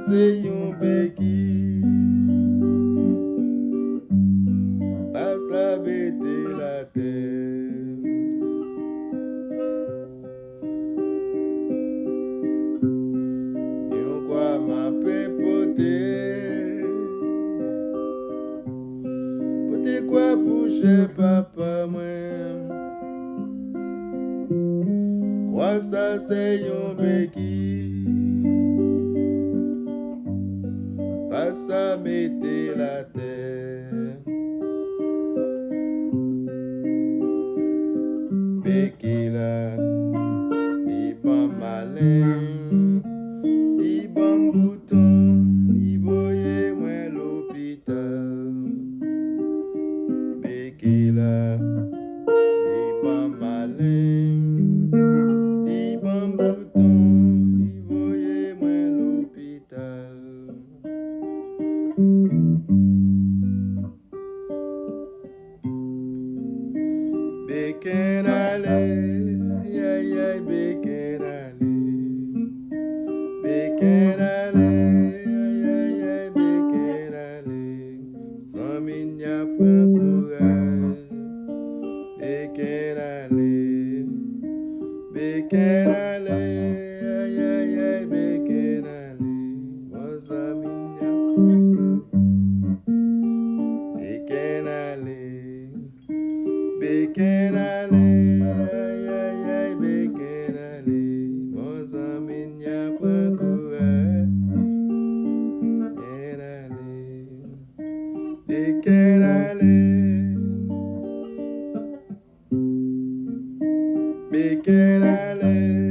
c'est un béquille. Pas à bêter la terre. Et on croit ma pépoter. Poter quoi pour chez papa moi. Quoi ça c'est un béquille. Pas à mettre la terre. Béquille là, il bon malin, il bon bouton, il voyait moi l'hôpital. Béquille là, il bon malin, il bon bouton, il voyait moi l'hôpital. Beken ale, ay ay beken ale, beken ale, ay ay beken ale, sans minya prend courage, beken ale, ay ay beken ale, sans minya beken ale. Beken ale, ay ay ay beken ale, mon zamin ya prend courage. Beken ale, beken ale, beken ale.